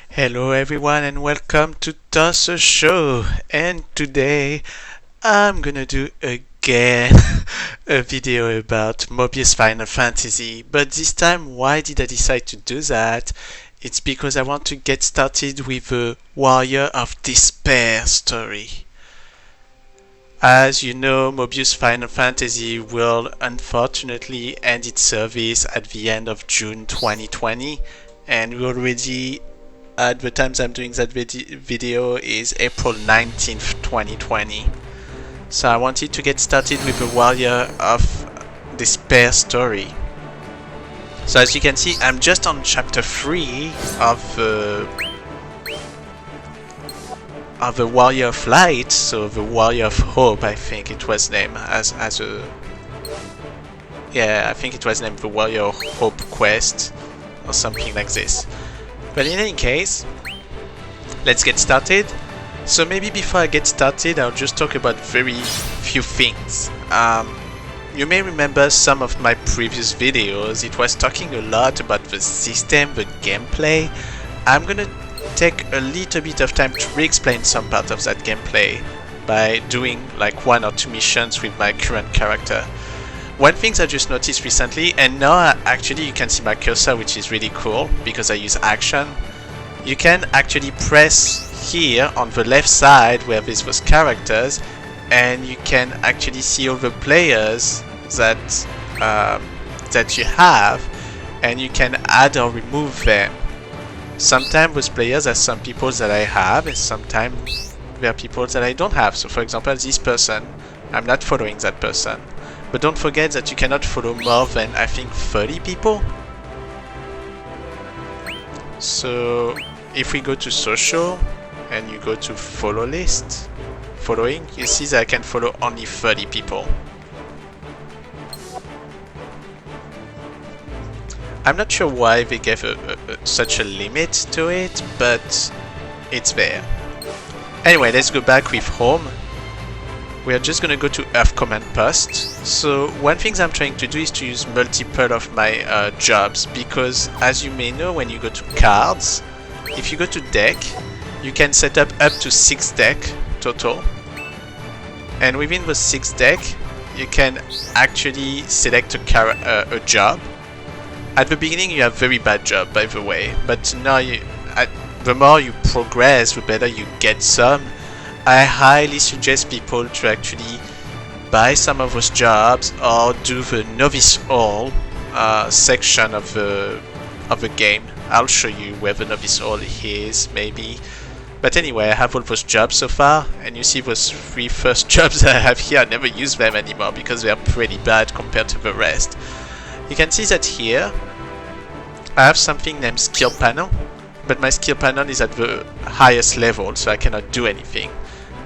Hello everyone and welcome to Tosser Show, and today I'm gonna do again a video about Mobius Final Fantasy, but this time why did I decide to do that? It's because I want to get started with the Warrior of Despair story. As you know, Mobius Final Fantasy will unfortunately end its service at the end of June 2020, and we already at the time I'm doing that video is April 19th, 2020. So I wanted to get started with the Warrior of Despair story. So as you can see, I'm just on chapter 3 of the Warrior of Light, so the Warrior of Hope, I think it was named I think it was named the Warrior of Hope quest or something like this. But in any case, let's get started. So maybe before I get started, I'll just talk about very few things. You may remember some of my previous videos. It was talking a lot about the system, the gameplay. I'm gonna take a little bit of time to re-explain some part of that gameplay by doing like 1 or 2 missions with my current character. One thing I just noticed recently, and now actually you can see my cursor, which is really cool because I use action. You can actually press here on the left side where this was characters, and you can actually see all the players that you have, and you can add or remove them. Sometimes those players are some people that I have, and sometimes they are people that I don't have. So for example, this person, I'm not following that person. But don't forget that you cannot follow more than, I think, 30 people. So if we go to social and you go to follow list, following, you see that I can follow only 30 people. I'm not sure why they gave such a limit to it, but it's there. Anyway, let's go back with home. We are just going to go to Earth Command Post. So one thing I'm trying to do is to use multiple of my jobs, because as you may know, when you go to cards, if you go to deck, you can set up to 6 deck total, and within those 6 deck you can actually select a job. At the beginning you have very bad job, by the way, but now the more you progress, the better you get some. I highly suggest people to actually buy some of those jobs or do the Novice Hall section of the game. I'll show you where the Novice Hall is, maybe. But anyway, I have all those jobs so far, and you see those 3 first jobs that I have here, I never use them anymore because they are pretty bad compared to the rest. You can see that here I have something named Skill Panel, but my Skill Panel is at the highest level, so I cannot do anything.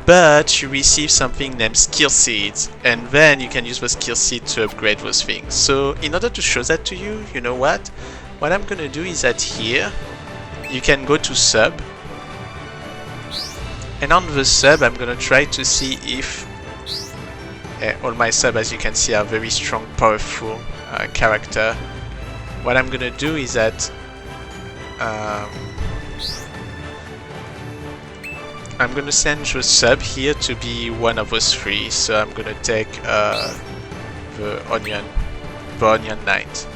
But you receive something named Skill Seeds, and then you can use the Skill Seed to upgrade those things. So in order to show that to you, you know what? What I'm gonna do is that here, you can go to sub, and on the sub I'm gonna try to see if all my sub, as you can see, are very strong, powerful character. What I'm gonna do is that I'm gonna send the sub here to be one of those 3, so I'm gonna take the Onion Knight.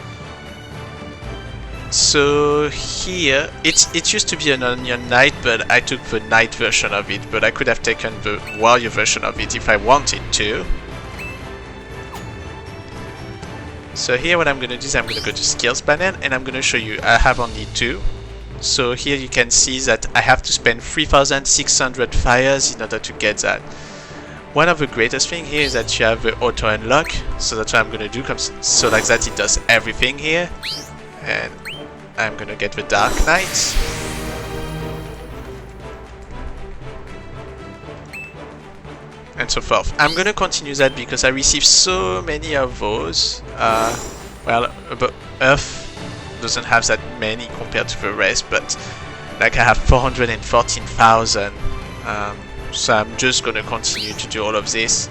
So here, it used to be an Onion Knight, but I took the Knight version of it, but I could have taken the Warrior version of it if I wanted to. So here what I'm gonna do is I'm gonna go to Skills Panel, and I'm gonna show you I have only 2. So here you can see that I have to spend 3,600 fires in order to get that. One of the greatest thing here is that you have the auto unlock, so that's what I'm gonna do, so like that it does everything here. And I'm gonna get the Dark Knight. And so forth. I'm gonna continue that because I received so many of those. Well, Earth doesn't have that many compared to the rest, but like I have 414,000, so I'm just gonna continue to do all of this.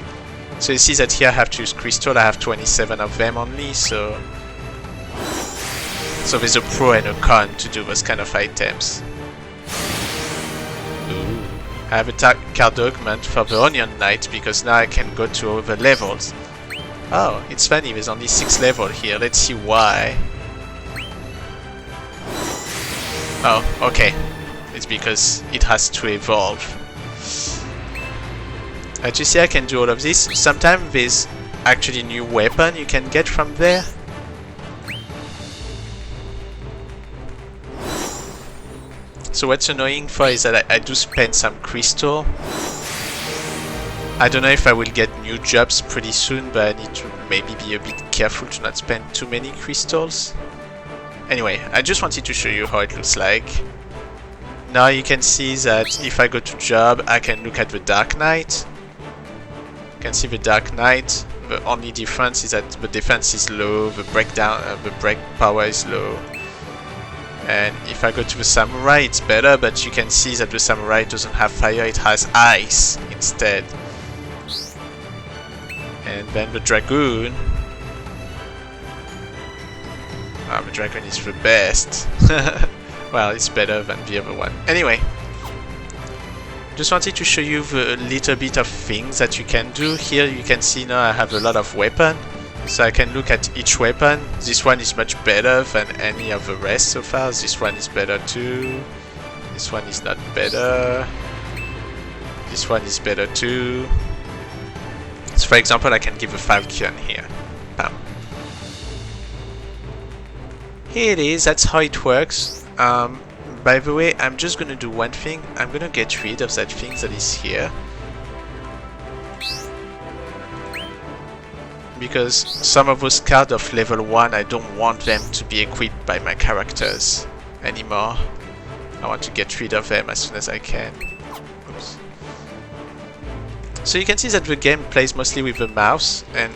So you see that here I have to use crystal. I have 27 of them only, so there's a pro and a con to do those kind of items. I have a card augment for the Onion Knight because now I can go to other levels. Oh, it's funny, there's only 6 levels here. Let's see why. Oh, okay. It's because it has to evolve. As you see, I can do all of this. Sometimes there's actually new weapon you can get from there. So what's annoying for is that I do spend some crystal. I don't know if I will get new jobs pretty soon, but I need to maybe be a bit careful to not spend too many crystals. Anyway, I just wanted to show you how it looks like. Now you can see that if I go to job, I can look at the Dark Knight. You can see the Dark Knight. The only difference is that the defense is low, the break power is low. And if I go to the Samurai, it's better, but you can see that the Samurai doesn't have fire, it has ice instead. And then the Dragoon. The Dragoon is the best. Well, it's better than the other one. Anyway, just wanted to show you the little bit of things that you can do. Here you can see now I have a lot of weapons. So I can look at each weapon. This one is much better than any of the rest so far. This one is better too. This one is not better. This one is better too. So for example, I can give a Falcon here. Bam. Here it is, that's how it works. By the way, I'm just gonna do one thing. I'm gonna get rid of that thing that is here. Because some of those cards of level 1, I don't want them to be equipped by my characters anymore. I want to get rid of them as soon as I can. Oops. So you can see that the game plays mostly with the mouse, and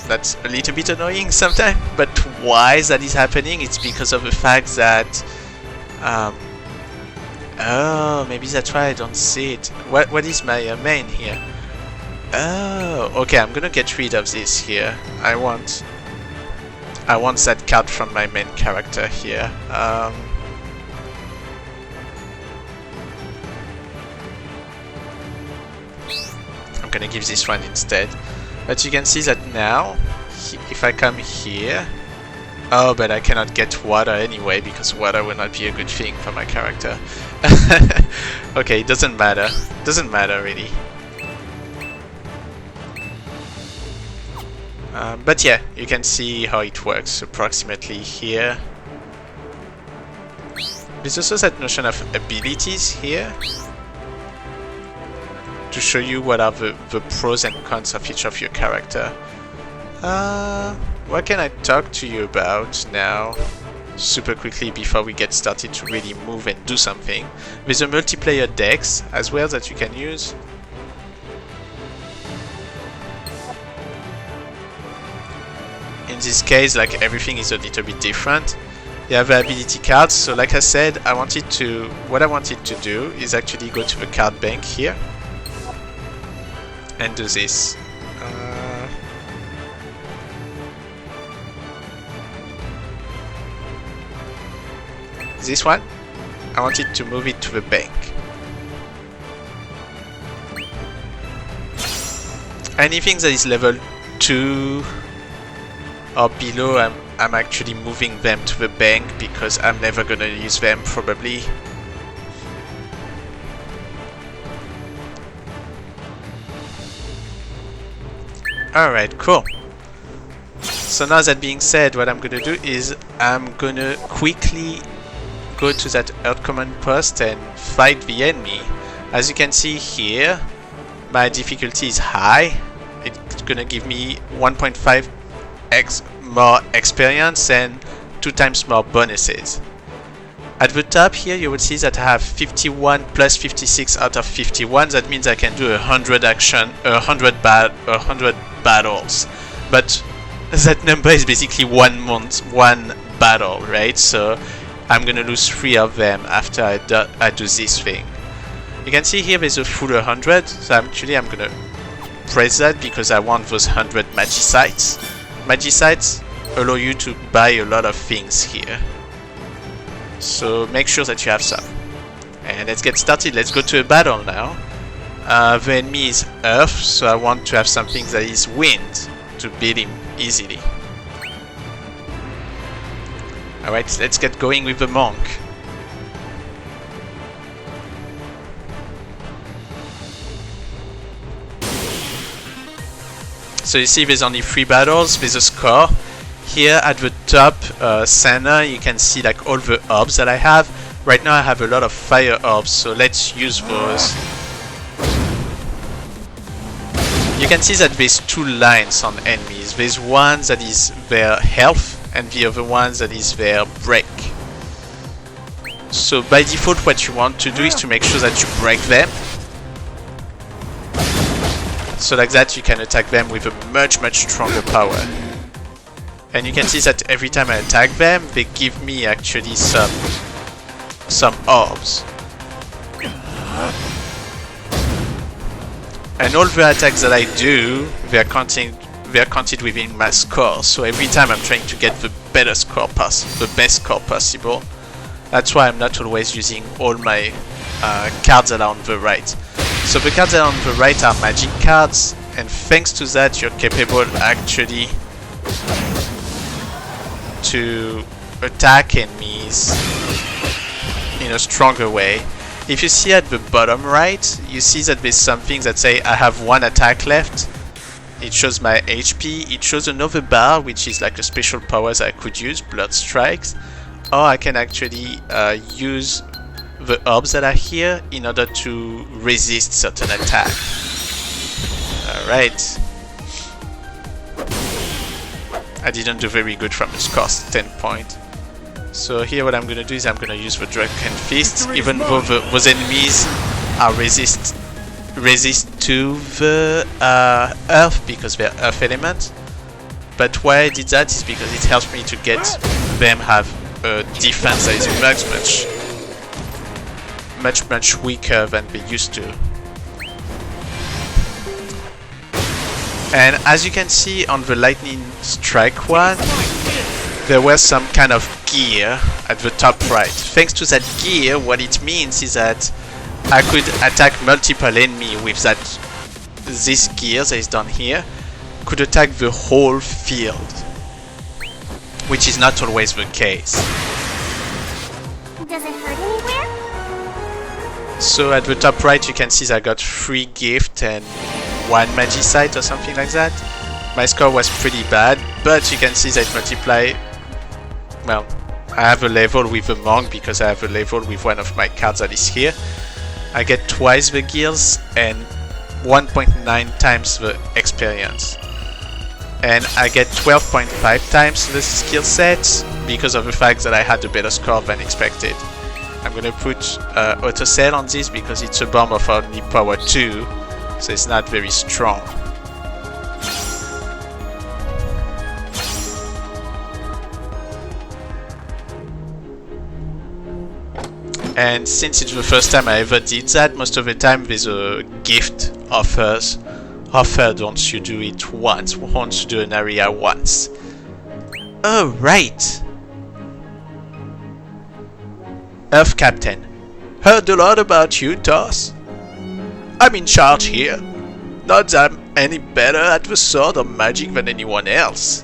that's a little bit annoying sometimes. But why that is happening? It's because of the fact that oh, maybe that's why I don't see it. What is my main here? Oh, okay, I'm gonna get rid of this here. I want that card from my main character here. I'm gonna give this one instead. But you can see that now, if I come here... Oh, but I cannot get water anyway, because water will not be a good thing for my character. Okay, it doesn't matter. Doesn't matter, really. But yeah, you can see how it works approximately here. There's also that notion of abilities here to show you what are the pros and cons of each of your character. What can I talk to you about now? Super quickly before we get started to really move and do something. There's a multiplayer decks as well that you can use. In this case, like, everything is a little bit different. You have the ability cards, so like I said, what I wanted to do is actually go to the card bank here and do this. This one, I wanted to move it to the bank. Anything that is level 2 or below, I'm actually moving them to the bank because I'm never gonna use them probably. Alright, cool. So now that being said, what I'm gonna do is I'm gonna quickly go to that Earth Command post and fight the enemy. As you can see here, my difficulty is high. It's gonna give me 1.5x more experience and 2 times more bonuses. At the top here you will see that I have 51 plus 56 out of 51. That means I can do 100 battles. But that number is basically 1 battle, right? So I'm gonna lose 3 of them after I do this thing. You can see here there's a full 100, so actually I'm gonna press that because I want those 100 magicites. Magicites allow you to buy a lot of things here, so make sure that you have some. And let's get started. Let's go to a battle now. The enemy is earth, so I want to have something that is wind to beat him easily. Alright, let's get going with the monk. So you see there's only 3 battles, there's a score. Here at the top center you can see like all the orbs that I have. Right now I have a lot of fire orbs, so let's use those. You can see that there's 2 lines on enemies. There's one that is their health and the other one that is their break. So by default what you want to do is to make sure that you break them. So like that you can attack them with a much stronger power. And you can see that every time I attack them, they give me actually some orbs. And all the attacks that I do, they are counted within my score. So every time I'm trying to get the best score possible. That's why I'm not always using all my cards that are on the right. So the cards that are on the right are magic cards, and thanks to that you're capable actually to attack enemies in a stronger way. If you see at the bottom right, you see that there's something that say I have 1 attack left. It shows my HP, it shows another bar which is like a special power that I could use, blood strikes, or I can actually use the orbs that are here in order to resist certain attack. Alright. I didn't do very good from a score standpoint. So here what I'm gonna do is I'm gonna use the Drunken Fist, even though those enemies are resist to the earth because they're earth element. But why I did that is because it helps me to get them have a defense that is much weaker than they used to. And as you can see on the lightning strike one, there was some kind of gear at the top right. Thanks to that gear, what it means is that I could attack multiple enemies with this gear that is down here, could attack the whole field, which is not always the case. Does it hurt anywhere? So at the top right you can see that I got 3 gifts and 1 magicite or something like that. My score was pretty bad, but you can see that multiply. Well, I have a level with a monk because I have a level with one of my cards that is here. I get twice the gears and 1.9 times the experience. And I get 12.5 times the skill sets because of the fact that I had a better score than expected. I'm gonna put auto cell on this because it's a bomb of only power 2, so it's not very strong. And since it's the first time I ever did that, most of the time there's a gift offered once you do it once, once you do an area once. Oh, right! Earth Captain. Heard a lot about you, Toss. I'm in charge here. Not that I'm any better at the sword or magic than anyone else.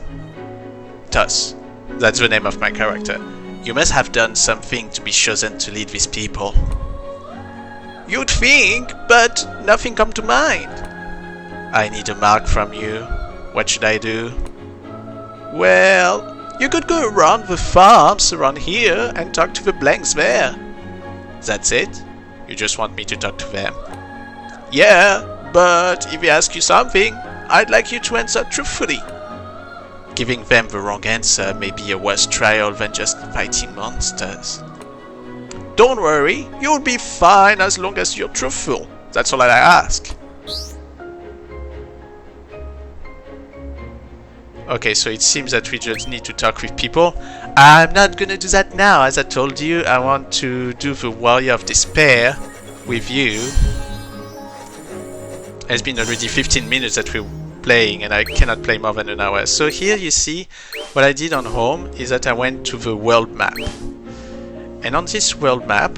Toss. That's the name of my character. You must have done something to be chosen to lead these people. You'd think, but nothing come to mind. I need a mark from you. What should I do? Well, you could go around the farms around here and talk to the blanks there. That's it? You just want me to talk to them? Yeah, but if they ask you something, I'd like you to answer truthfully. Giving them the wrong answer may be a worse trial than just fighting monsters. Don't worry, you'll be fine as long as you're truthful. That's all I ask. Okay, so it seems that we just need to talk with people. I'm not gonna do that now. As I told you, I want to do the Warrior of Despair with you. It's been already 15 minutes that we're playing and I cannot play more than an hour. So here you see what I did on home is that I went to the world map. And on this world map,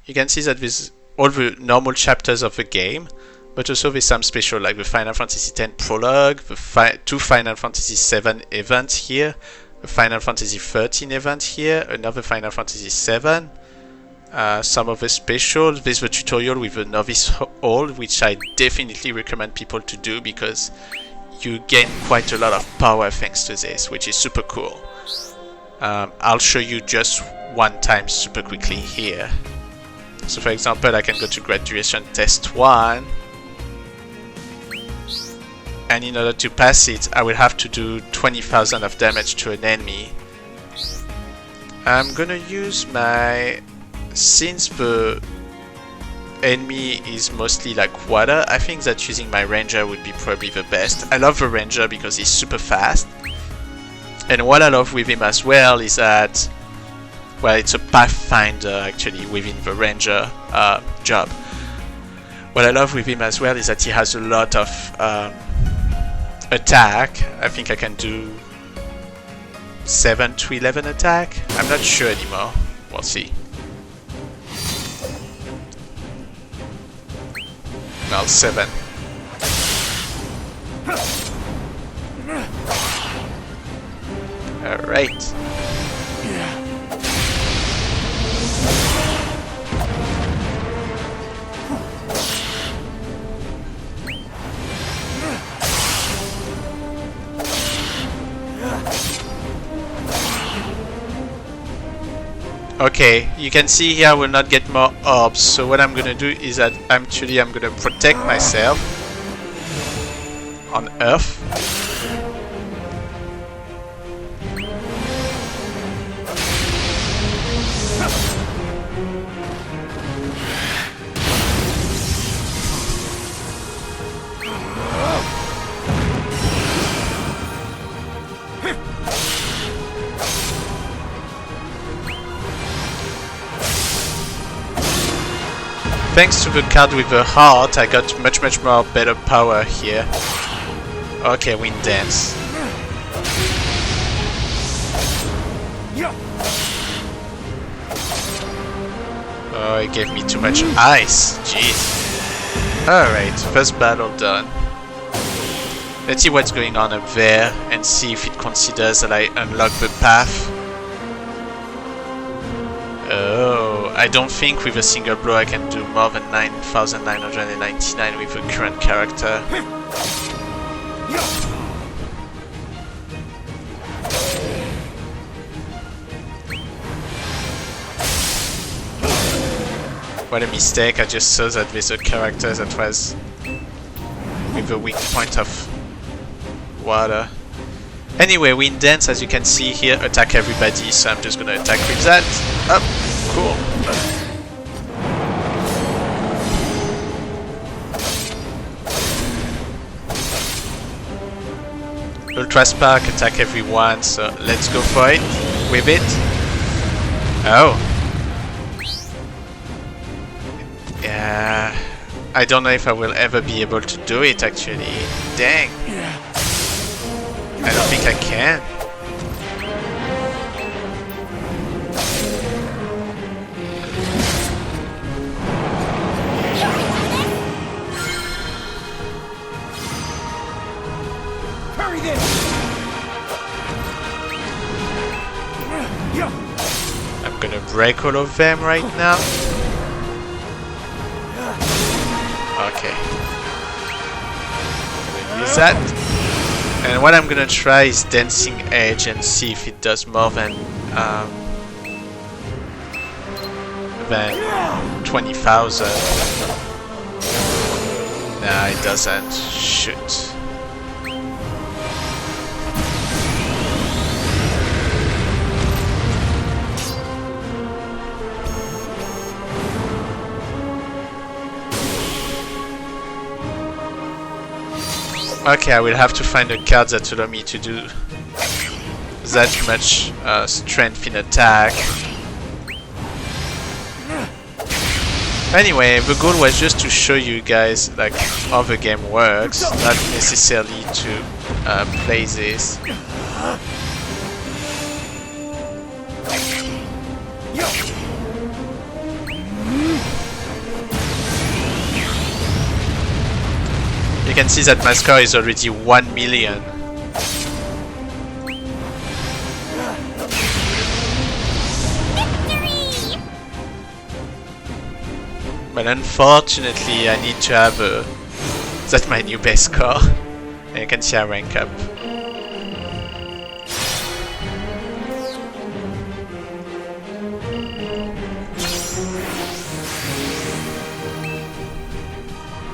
you can see that there's all the normal chapters of the game, but also there's some special, like the Final Fantasy X prologue, the two Final Fantasy VII events here, the Final Fantasy XIII event here, another Final Fantasy VII, some of the specials. There's the tutorial with the Novice Hall, which I definitely recommend people to do because you gain quite a lot of power thanks to this, which is super cool. I'll show you just one time super quickly here. So for example, I can go to graduation test 1, and in order to pass it, I will have to do 20,000 of damage to an enemy. I'm gonna use my... Since the enemy is mostly like water, I think that using my ranger would be probably the best. I love the ranger because he's super fast. And what I love with him as well is that, well, it's a pathfinder actually within the ranger job. What I love with him as well is that he has a lot of attack. I think I can do 7 to 11 attack. I'm not sure anymore. We'll see. Well, 7. Alright. Okay, you can see here I will not get more orbs, so what I'm gonna do is that I'm gonna protect myself on Earth. Thanks to the card with the heart, I got much more better power here. Okay, Wind Dance. Oh, it gave me too much ice. Jeez. Alright, first battle done. Let's see what's going on up there and see if it considers that I unlock the path. Oh, I don't think with a single blow I can do more than 9,999 with the current character. What a mistake, I just saw that there's a character that was with a weak point of water. Anyway, Wind Dance, as you can see here, attack everybody, so I'm just gonna attack with that. Oh, cool. Ultra Spark, attack everyone, so let's go for it with it. Oh. Yeah, I don't know if I will ever be able to do it actually. Dang. I don't think I can. Hurry this. I'm gonna break all of them right now. Okay. I'm gonna use that. And what I'm gonna try is Dancing Edge and see if it does more than 20,000. Nah, it doesn't. Shoot. Okay, I will have to find a card that allow me to do that much strength in attack. Anyway, the goal was just to show you guys like how the game works, not necessarily to play this. can see that my score is already 1 million. But unfortunately, I need to have that's my new base score. And you can see I rank up.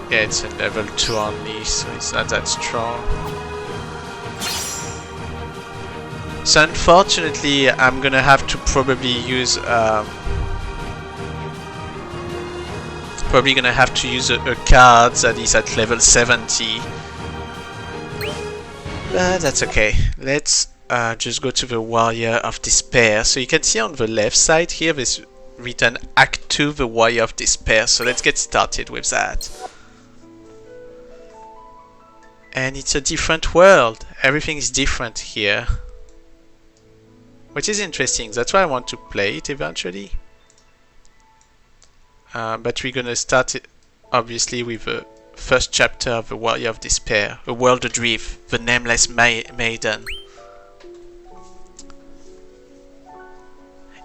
Yeah, it's a level 2 only, so it's not that strong. So unfortunately, I'm gonna have to probably use a card that is at level 70. But that's okay. Let's just go to the Warrior of Despair. So you can see on the left side here, there's written Act 2, the Warrior of Despair. So let's get started with that. And it's a different world. Everything is different here. Which is interesting. That's why I want to play it eventually. But we're gonna start it obviously with the first chapter of the Warrior of Despair. A world adrift, the nameless maiden.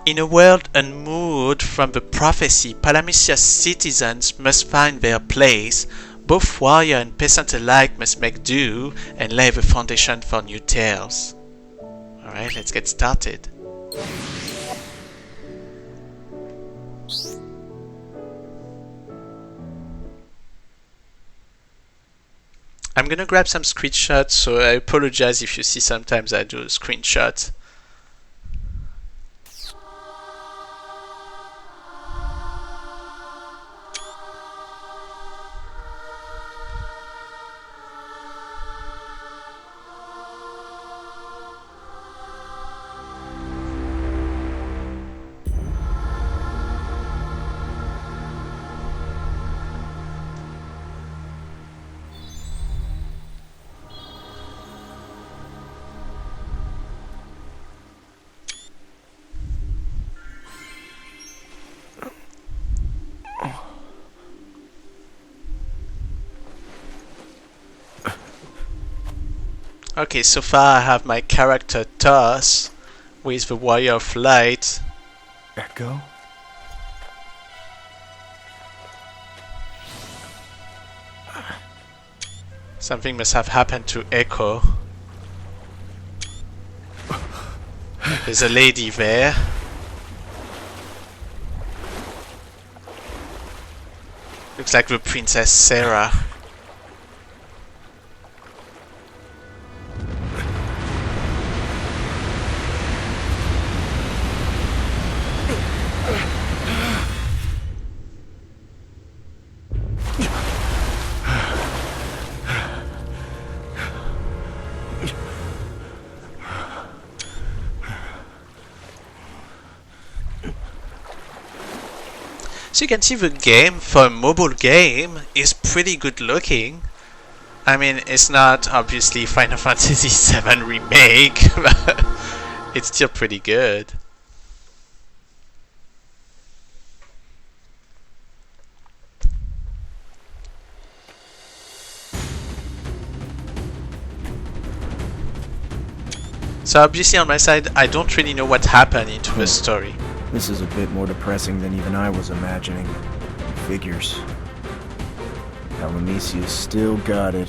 In a world unmoored from the prophecy, Palamicia's citizens must find their place. Both warrior and peasant alike must make do and lay the foundation for new tales. Alright, let's get started. I'm gonna grab some screenshots, so I apologize if you see sometimes I do a screenshot. Okay, so far I have my character Toss with the Warrior of Light. Echo? Something must have happened to Echo. There's a lady there. Looks like the Princess Sarah. So you can see the game, for a mobile game, is pretty good looking. I mean, it's not obviously Final Fantasy VII Remake, but it's still pretty good. So obviously on my side, I don't really know what happened into the story. This is a bit more depressing than even I was imagining. Figures. Palamicia's still got it.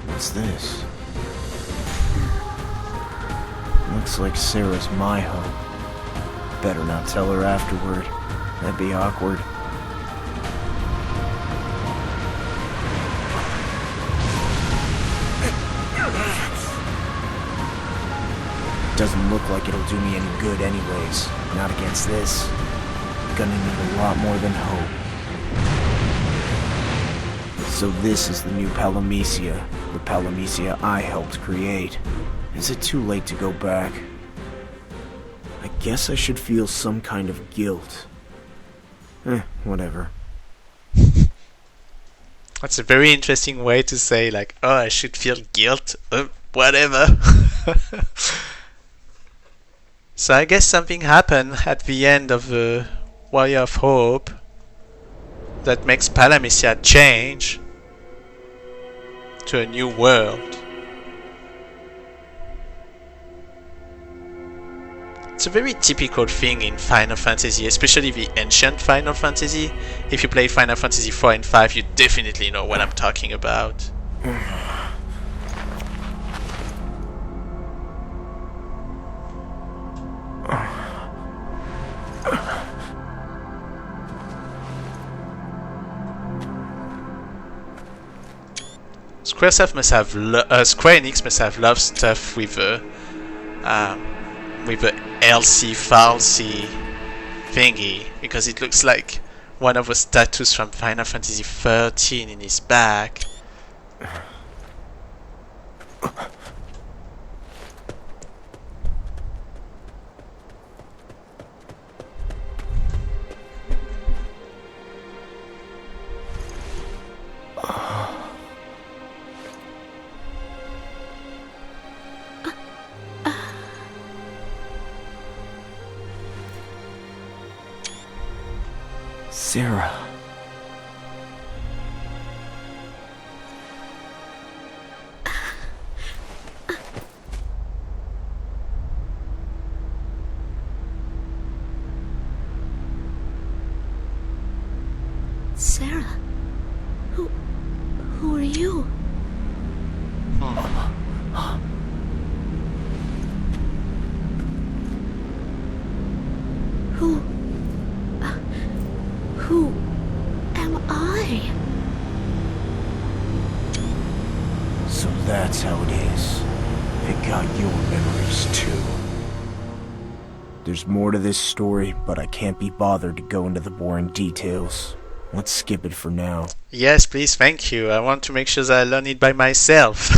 What's this? Looks like Sarah's my hope. Better not tell her afterward. That'd be awkward. Doesn't look like it'll do me any good anyways. Not against this. Gonna need a lot more than hope. So this is the new Palamicia. The Palamicia I helped create. Is it too late to go back? I guess I should feel some kind of guilt. Whatever. That's a very interesting way to say, like, oh, I should feel guilt. Whatever. So I guess something happened at the end of the Warrior of Hope that makes Palamisia change to a new world. It's a very typical thing in Final Fantasy, especially the ancient Final Fantasy. If you play Final Fantasy 4 and 5, you definitely know what I'm talking about. Square Enix must have loved stuff with the LC falsy thingy, because it looks like one of the statues from Final Fantasy 13 in his back. Sarah. Sarah? Who are you? Who am I? So that's how it is. It got your memories too. There's more to this story, but I can't be bothered to go into the boring details. Let's skip it for now. Yes, please, thank you. I want to make sure that I learn it by myself.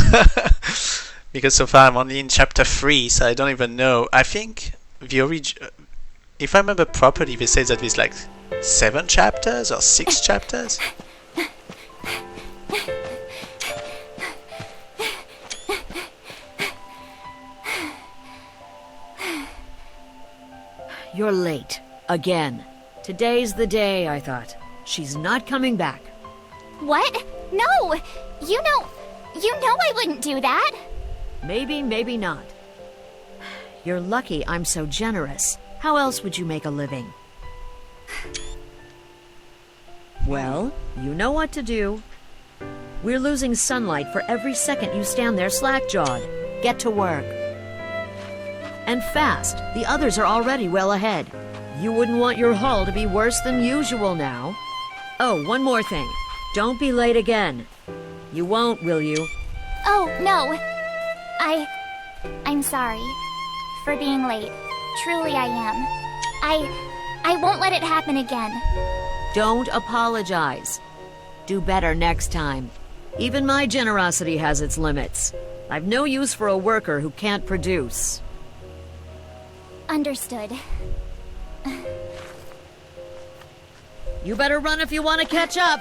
Because so far I'm only in chapter 3, so I don't even know. I think the if I remember properly, they say that there's like 7 chapters or 6 chapters. You're late. Again. Today's the day, I thought. She's not coming back. What? No! You know I wouldn't do that! Maybe, maybe not. You're lucky I'm so generous. How else would you make a living? Well, you know what to do. We're losing sunlight for every second you stand there slack-jawed. Get to work. And fast. The others are already well ahead. You wouldn't want your haul to be worse than usual now. Oh, one more thing. Don't be late again. You won't, will you? Oh, no. I'm sorry for being late. Truly I am. I won't let it happen again. Don't apologize. Do better next time. Even my generosity has its limits. I've no use for a worker who can't produce. Understood. You better run if you want to catch up.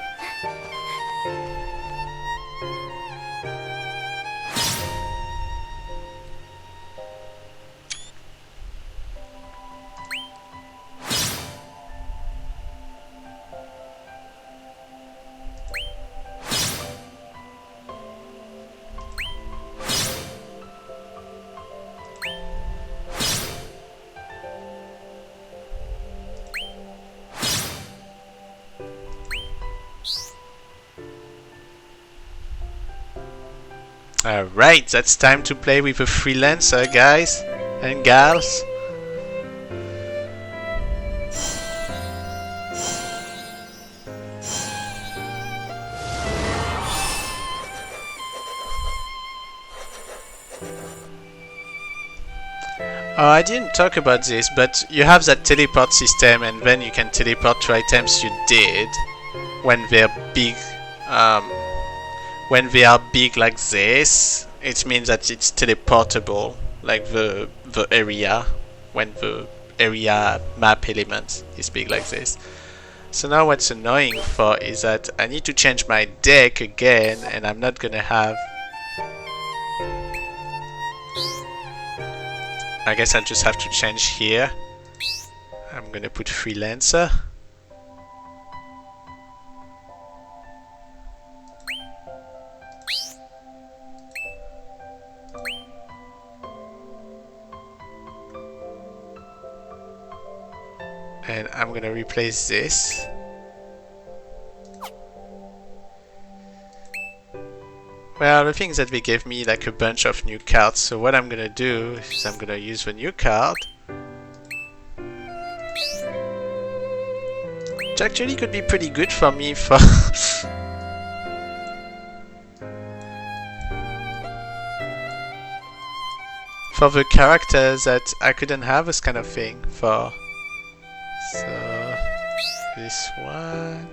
Alright, that's time to play with a freelancer, guys and gals. Oh, I didn't talk about this, but you have that teleport system, and then you can teleport to items you did when they're big. When they are big like this, it means that it's teleportable, like the area, when the area map element is big like this. So now what's annoying for is that I need to change my deck again, and I'm not gonna have I guess I'll just have to change here. I'm gonna put freelancer. And I'm gonna replace this. Well, the thing is that they gave me like a bunch of new cards, so what I'm gonna do is I'm gonna use the new card. Which actually could be pretty good for me for... for the characters that I couldn't have this kind of thing for. So... this one...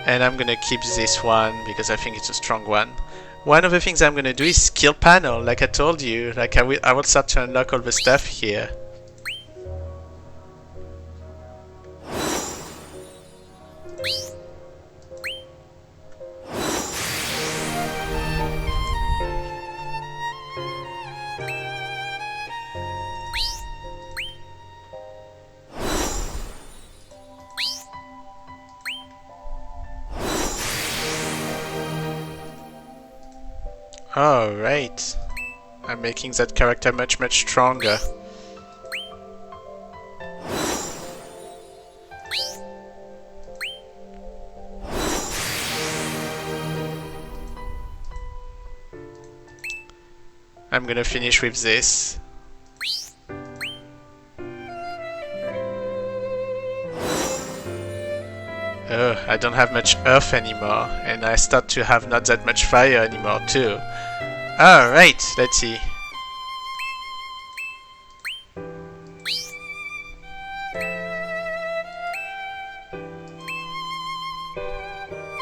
and I'm gonna keep this one because I think it's a strong one. One of the things I'm gonna do is skill panel, like I told you. Like I will start to unlock all the stuff here. Alright. I'm making that character much stronger. I'm gonna finish with this. I don't have much earth anymore, and I start to have not that much fire anymore too. Alright, let's see.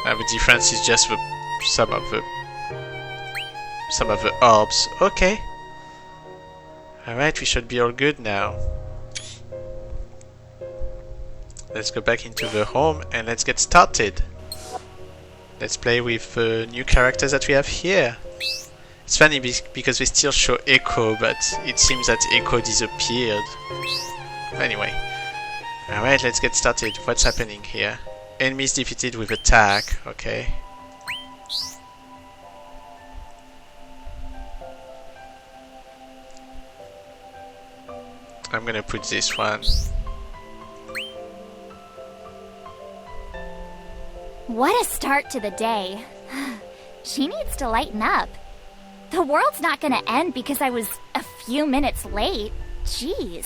The difference is just some of the orbs. Okay. Alright, we should be all good now. Let's go back into the home and let's get started. Let's play with the new characters that we have here. It's funny because we still show Echo, but it seems that Echo disappeared. Anyway. Alright, let's get started. What's happening here? Enemies defeated with attack. Okay. I'm gonna put this one. What a start to the day. She needs to lighten up. The world's not gonna end because I was a few minutes late. Jeez.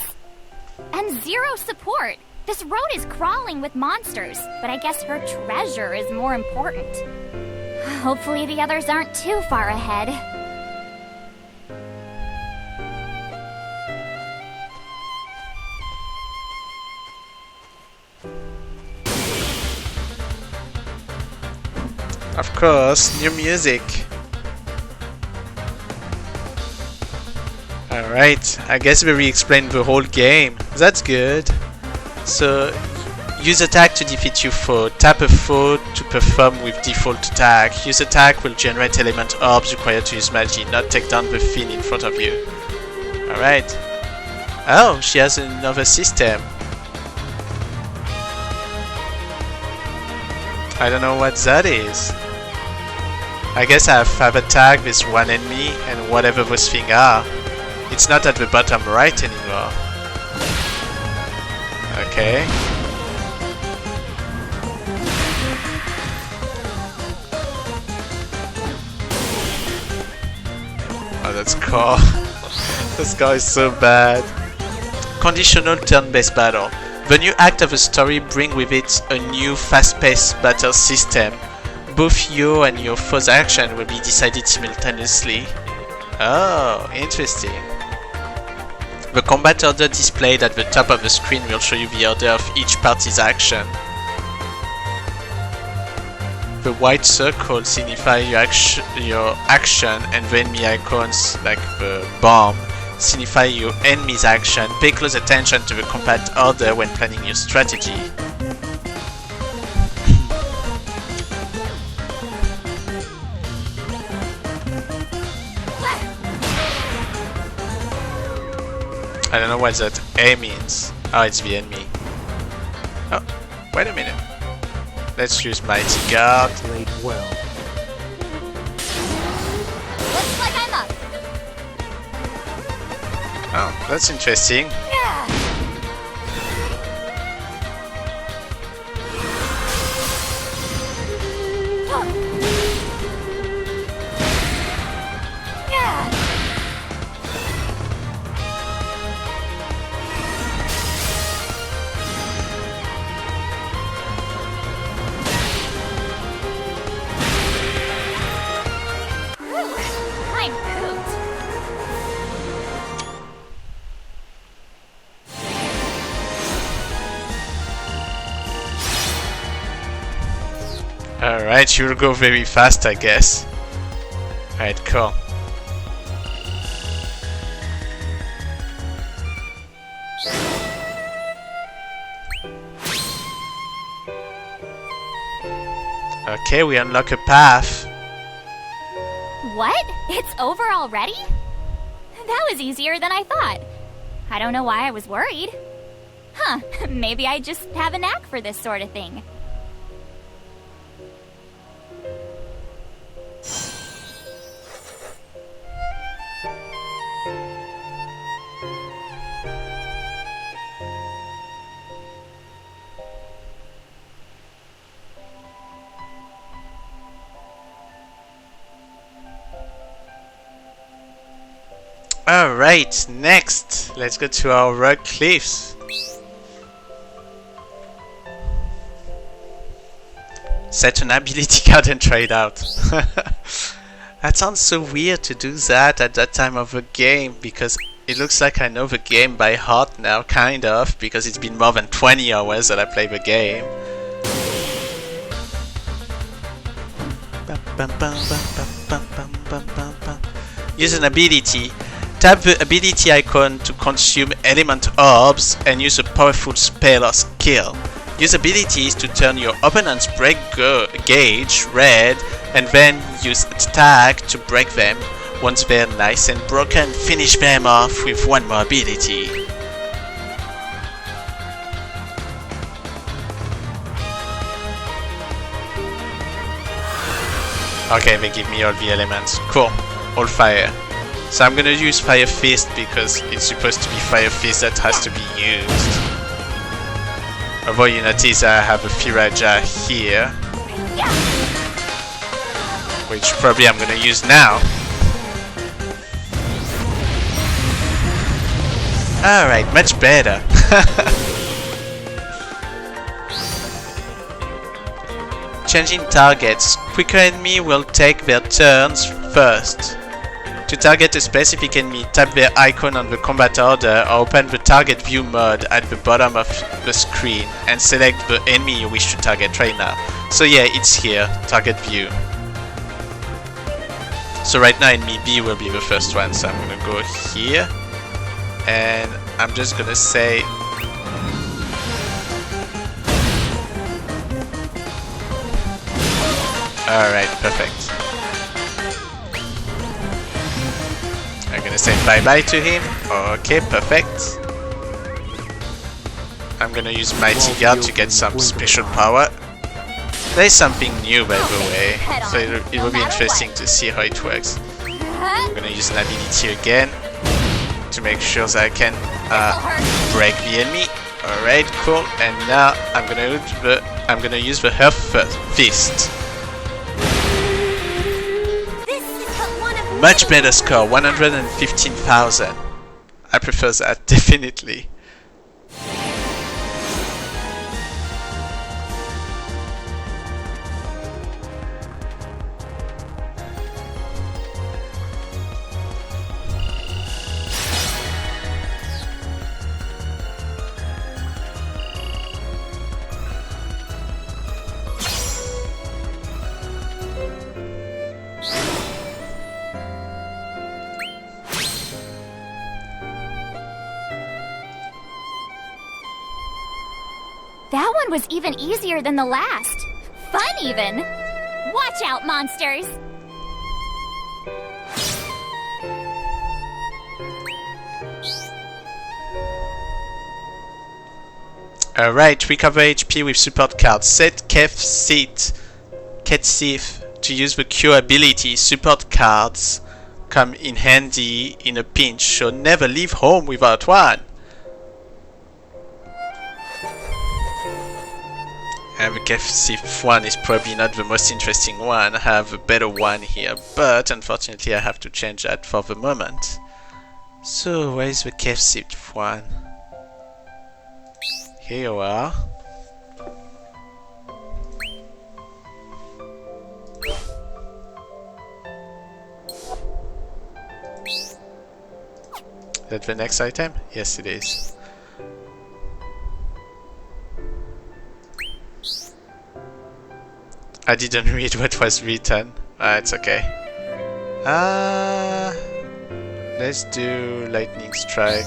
And zero support. This road is crawling with monsters, but I guess her treasure is more important. Hopefully the others aren't too far ahead. Of course, new music. Alright, I guess we re-explained the whole game. That's good. So, use attack to defeat your foe. Tap a foe to perform with default attack. Use attack will generate element orbs required to use magic, not take down the thing in front of you. Alright. Oh, she has another system. I don't know what that is. I guess I have attack with one enemy and whatever those things are. It's not at the bottom right anymore. Okay. Oh, that's cool. This guy is so bad. Conditional turn-based battle. The new act of the story brings with it a new fast-paced battle system. Both you and your foe's action will be decided simultaneously. Oh, interesting. The combat order displayed at the top of the screen will show you the order of each party's action. The white circle signifies your action, and the enemy icons, like the bomb, signify your enemy's action. Pay close attention to the combat order when planning your strategy. I don't know what that A means. Oh, it's the enemy. Oh, wait a minute. Let's use Mighty Guard. Played well. Looks like I'm up. Oh, that's interesting. Yeah. Yeah. I'm pooped. Alright, you'll go very fast, I guess. Alright, cool. Okay, we unlock a path. What? It's over already? That was easier than I thought. I don't know why I was worried. Huh, maybe I just have a knack for this sort of thing. Alright, next, let's go to our rock cliffs. Set an ability card and try it out. That sounds so weird to do that at that time of the game, because it looks like I know the game by heart now, kind of, because it's been more than 20 hours that I play the game. Use an ability. Tap the ability icon to consume element orbs and use a powerful spell or skill. Use abilities to turn your opponent's break gauge red and then use attack to break them. Once they're nice and broken, finish them off with one more ability. Okay, they give me all the elements. Cool. All fire. So I'm gonna use Fire Fist because it's supposed to be Fire Fist that has to be used. Although you notice I have a Firaja here, which probably I'm gonna use now. Alright, much better. Changing targets. Quicker enemy will take their turns first. To target a specific enemy, tap their icon on the combat order or open the target view mode at the bottom of the screen and select the enemy you wish to target right now. So yeah, it's here, target view. So right now enemy B will be the first one, so I'm gonna go here and I'm just gonna say alright, perfect. I'm gonna say bye-bye to him. Okay, perfect. I'm gonna use Mighty Guard to get some special power. There's something new, by the way, so it will be interesting to see how it works. I'm gonna use an ability again to make sure that I can break the enemy. Alright, cool. And now I'm gonna use the Earth Fist. Much better score, 115,000. I prefer that, definitely. That one was even easier than the last. Fun, even. Watch out, monsters! Alright, recover HP with support cards. Set Keth to use the cure ability. Support cards come in handy in a pinch, so never leave home without one. And the Keth one is probably not the most interesting one. I have a better one here, but unfortunately I have to change that for the moment. So where is the Keth one? Here you are. Is that the next item? Yes, it is. I didn't read what was written. It's okay. Let's do lightning strike.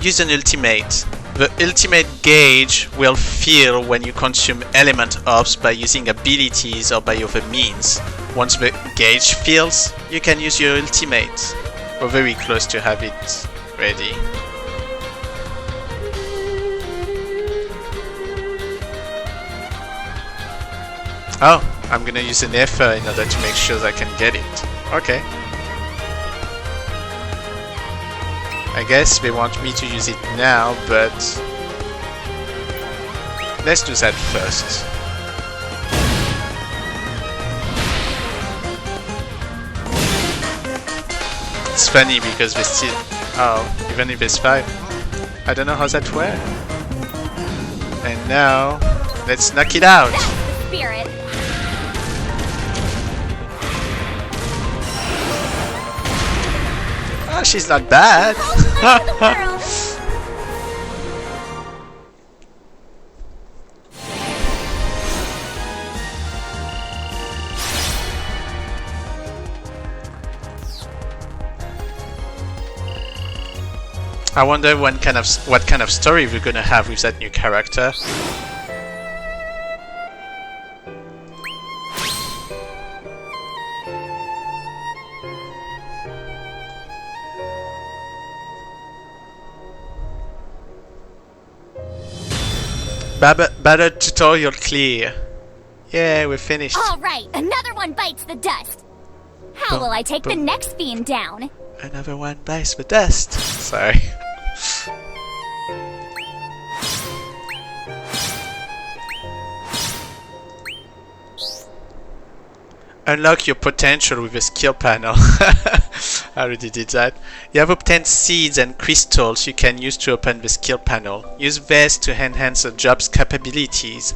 Use an ultimate. The ultimate gauge will fill when you consume element orbs by using abilities or by other means. Once the gauge fills, you can use your ultimate. We're very close to have it ready. Oh, I'm gonna use an effort in order to make sure I can get it. Okay. I guess they want me to use it now, but let's do that first. It's funny because they still... Oh, even if it's 5. I don't know how that works. And now, let's knock it out! That's the spirit! Oh, she's not bad! I wonder what kind of story we're gonna have with that new character. Battle tutorial clear. Yeah, we're finished. Alright, another one bites the dust. How will I take the next fiend down? Another one bites the dust. Sorry. Unlock your potential with a skill panel. I already did that. You have obtained seeds and crystals you can use to open the skill panel. Use these to enhance the job's capabilities.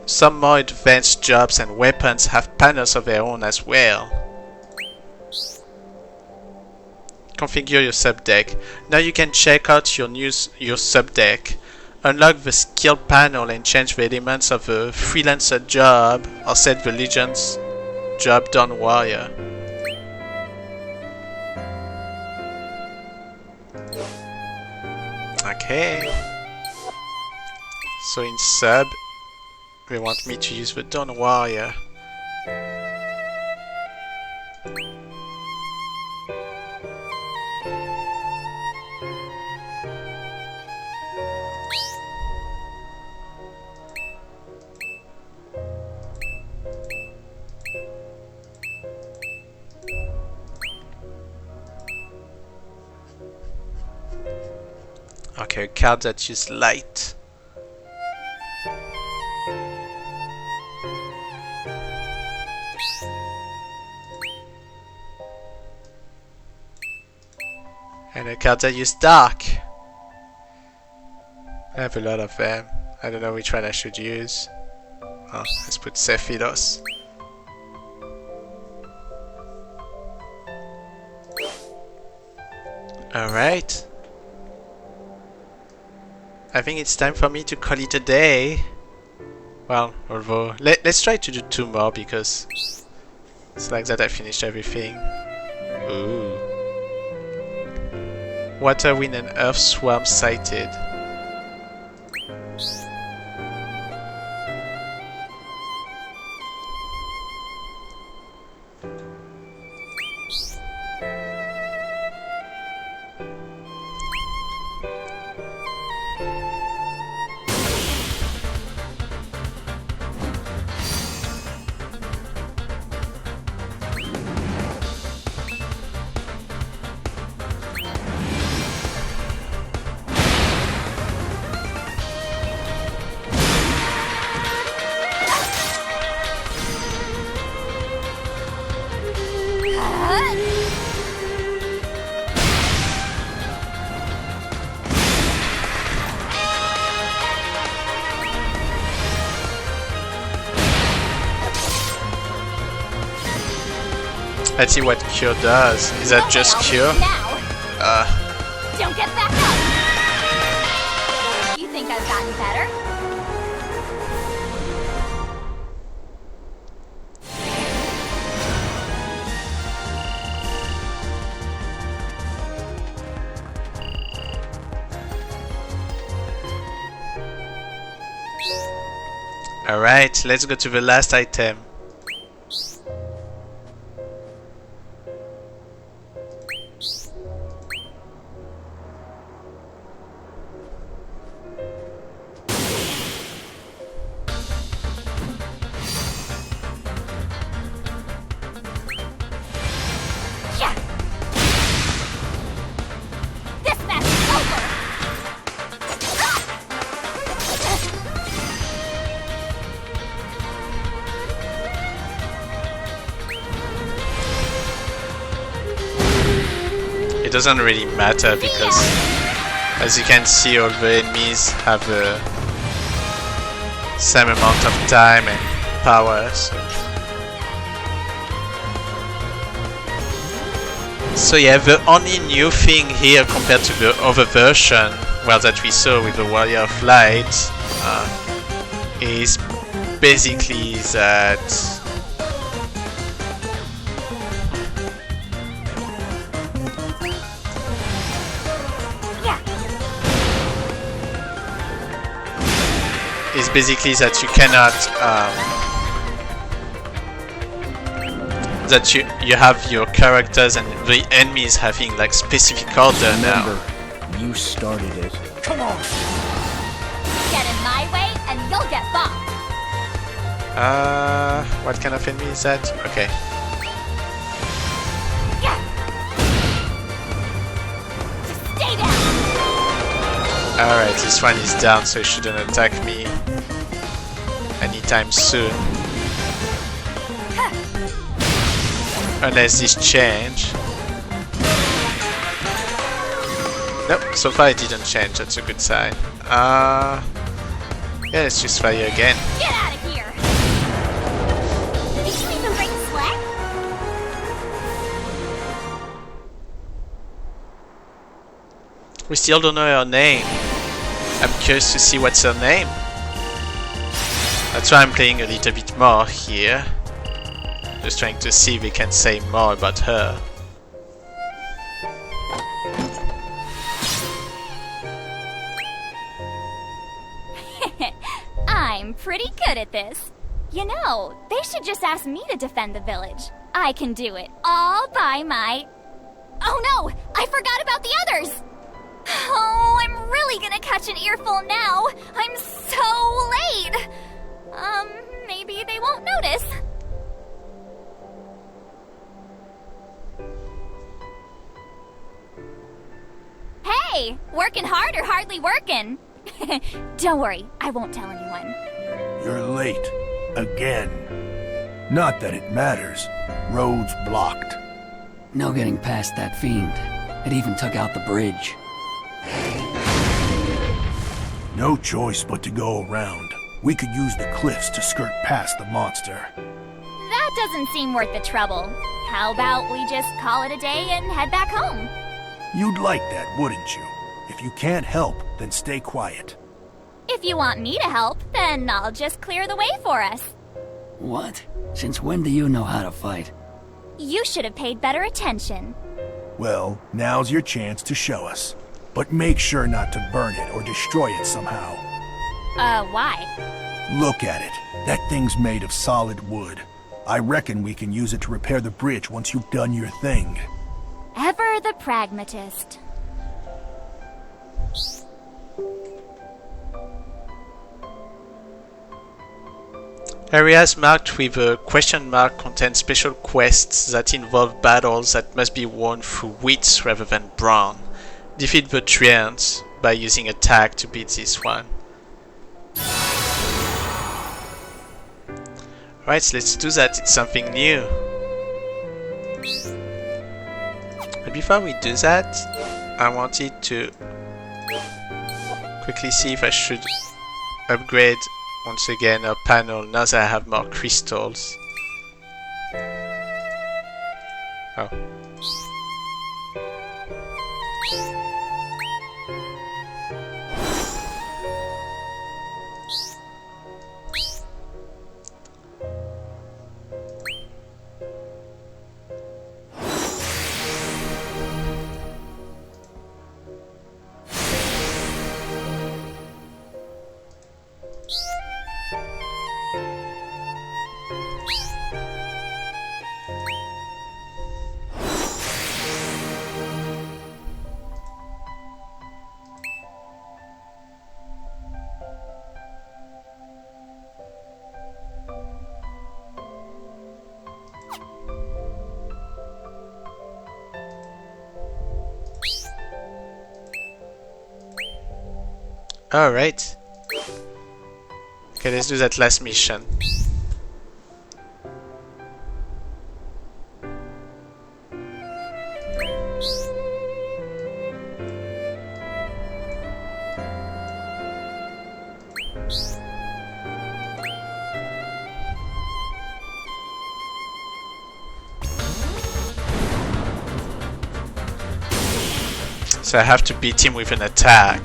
Some more advanced jobs and weapons have panels of their own as well. Configure your subdeck. Now you can check out your subdeck. Unlock the skill panel and change the elements of a freelancer job or set the legion's job done warrior. Okay. So in sub, they want me to use the Dawn Warrior. Okay, a card that is light. And a card that is dark. I have a lot of them. I don't know which one I should use. Oh, let's put Sephiros. Alright. I think it's time for me to call it a day. Well, although let's try to do 2 more because it's like that I finished everything. Ooh. Water, wind and earth swarm sighted. Let's see what cure does. Is that just cure? Now. Don't get back up. You think I've gotten better? Alright, let's go to the last item. Yeah. This match is over. It doesn't really matter because, as you can see, all the enemies have the same amount of time and power. So yeah, the only new thing here compared to the other version, well, that we saw with the Warrior of Light, is basically that you cannot that you have your characters and the enemies having like specific order now. Remember, you started it. Come on! Get in my way and you'll get bopped. What kind of enemy is that? Okay. Yeah. Just stay down. Alright, this one is down, so it shouldn't attack me anytime soon. Unless this change. Nope, so far it didn't change, that's a good sign. Yeah, let's just fire again. Get out of here. Did you even break slack? We still don't know her name. I'm curious to see what's her name. That's why I'm playing a little bit more here. Just trying to see if we can say more about her. I'm pretty good at this. You know, they should just ask me to defend the village. I can do it all by my... Oh no! I forgot about the others! Oh, I'm really gonna catch an earful now. I'm so late. Maybe they won't notice. Hey, working hard or hardly working? Don't worry, I won't tell anyone. You're late. Again. Not that it matters. Road's blocked. No getting past that fiend. It even took out the bridge. No choice but to go around. We could use the cliffs to skirt past the monster. That doesn't seem worth the trouble. How about we just call it a day and head back home? You'd like that, wouldn't you? If you can't help, then stay quiet. If you want me to help, then I'll just clear the way for us. What? Since when do you know how to fight? You should have paid better attention. Well, now's your chance to show us. But make sure not to burn it or destroy it somehow. Why? Look at it. That thing's made of solid wood. I reckon we can use it to repair the bridge once you've done your thing. Ever the pragmatist. Areas marked with a question mark contain special quests that involve battles that must be won through wits rather than brawn. Defeat the treants by using attack to beat this one. Alright, so let's do that, it's something new. But before we do that, I wanted to quickly see if I should upgrade once again our panel now that I have more crystals. Oh. Alright. Okay, let's do that last mission. So I have to beat him with an attack.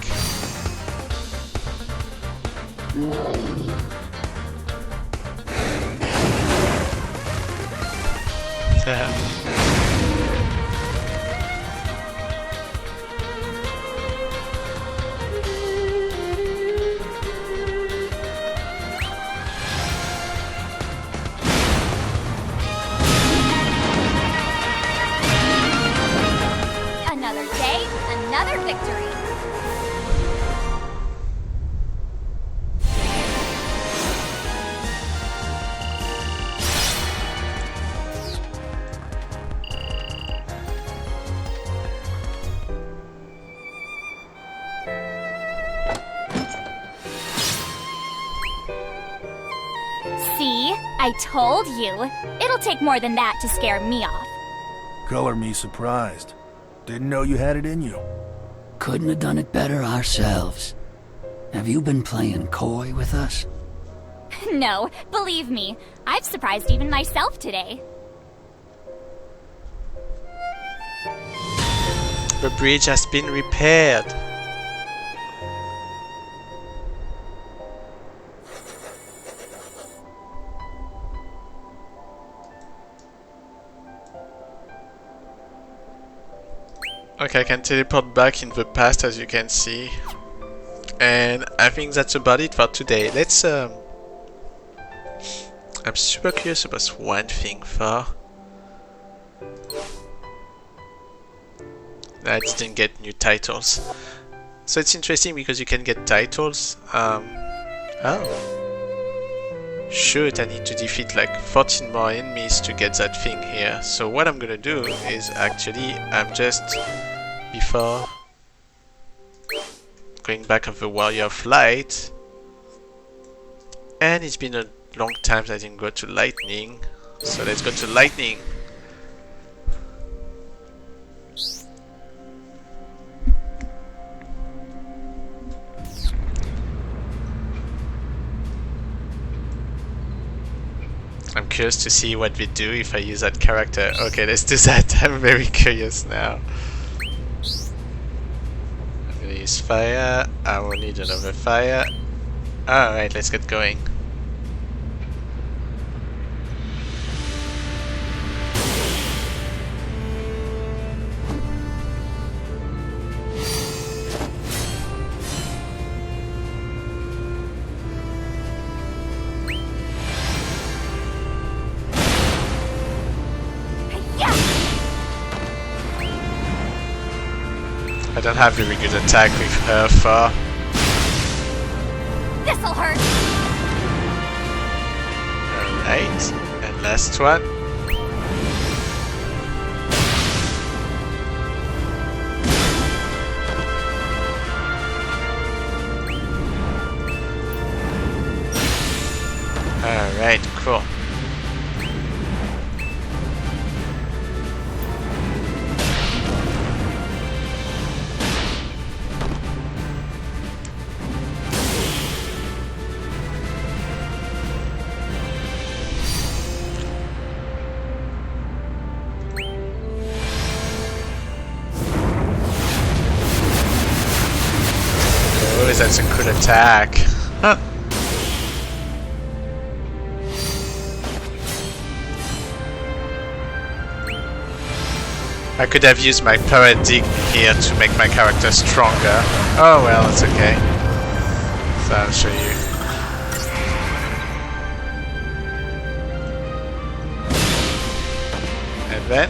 Another day, another victory. See? I told you. It'll take more than that to scare me off. Color me surprised. Didn't know you had it in you. Couldn't have done it better ourselves. Have you been playing coy with us? No, believe me, I've surprised even myself today. The bridge has been repaired. Okay, I can teleport back in the past, as you can see. And I think that's about it for today. Let's I'm super curious about one thing for. I didn't get new titles. So it's interesting because you can get titles. Oh. Shoot, I need to defeat like 14 more enemies to get that thing here. So what I'm gonna do is actually, I'm just, before going back of the Warrior of Light, and it's been a long time that I didn't go to Lightning, so let's go to Lightning. I'm curious to see what we do if I use that character. Okay, let's do that. I'm very curious now. I'm gonna use fire. I will need another fire. Alright, let's get going. I don't have very good attack with her for. This'll hurt. Alright, and last one. Alright, cool. that's a cool attack. Huh. I could have used my paradigm here to make my character stronger. Oh well, it's okay. So I'll show you. And then...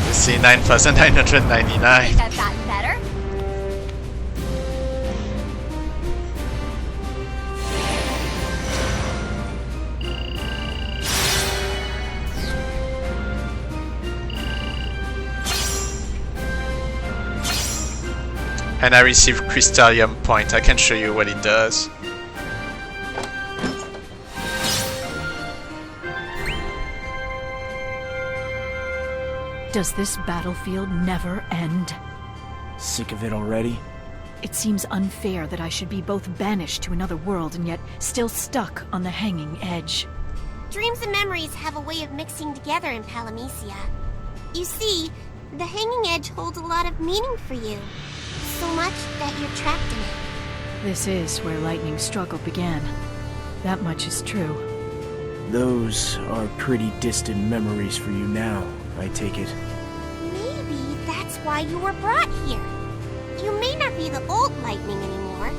you see, 9,999. I think I've gotten better. And I received Crystallium Point. I can show you what it does. Does this battlefield never end? Sick of it already? It seems unfair that I should be both banished to another world and yet still stuck on the hanging edge. Dreams and memories have a way of mixing together in Palamecia. You see, the hanging edge holds a lot of meaning for you. So much that you're trapped in it. This is where Lightning's struggle began. That much is true. Those are pretty distant memories for you now, I take it. Maybe that's why you were brought here. You may not be the old Lightning anymore,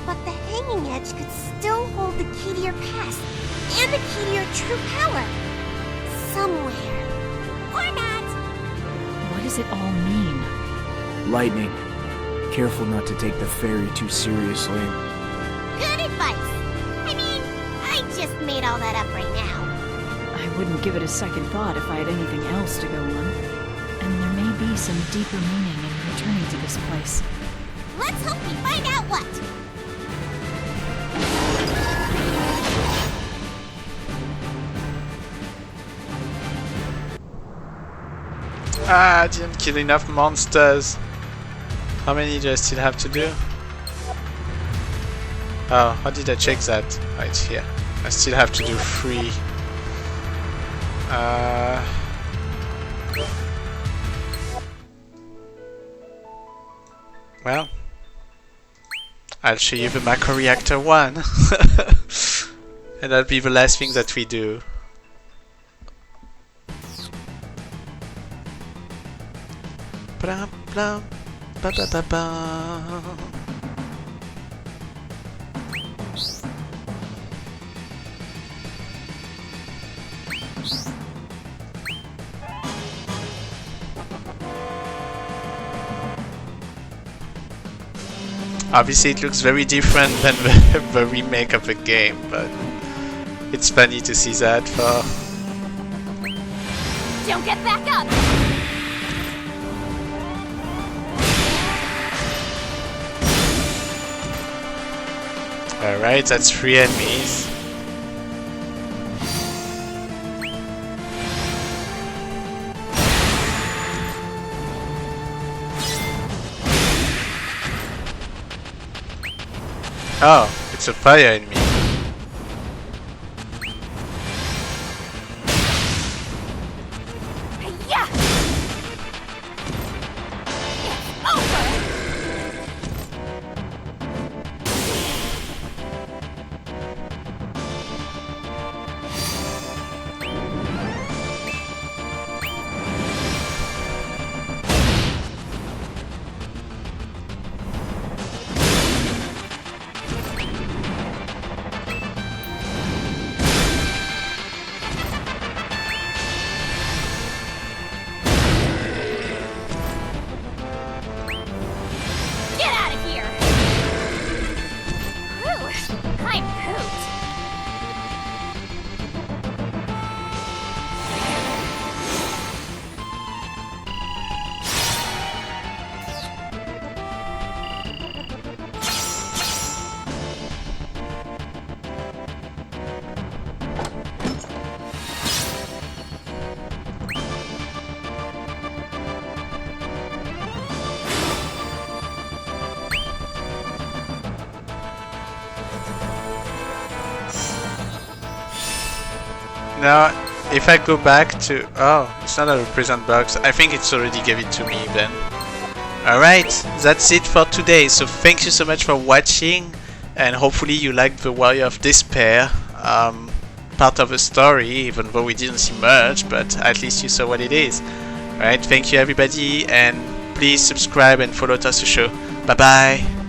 but the hanging edge could still hold the key to your past and the key to your true power. Somewhere. Or not. What does it all mean? Lightning, careful not to take the fairy too seriously. Good advice. I mean, I just made all that up right now. I wouldn't give it a second thought if I had anything else to go on. And there may be some deeper meaning in returning to this place. Let's hope we find out what. Ah, I didn't kill enough monsters. How many do I still have to do? Oh, how did I check that? Right here. I still have to do 3. Well, I'll show you the macro reactor 1. And that'll be the last thing that we do. Blah, blah, ba, ba, ba, ba. Obviously it looks very different than the remake of the game, but it's funny to see that for... Don't get back up! Alright, that's 3 enemies. Oh, it's a fire enemy. Yeah! It's over! Now, if I go back to... Oh, it's not a present box. I think it's already gave it to me then. Alright, that's it for today. So thank you so much for watching. And hopefully you liked the Warrior of Despair. Part of the story, even though we didn't see much. But at least you saw what it is. Alright, thank you everybody. And please subscribe and follow Toss the Show. Bye bye.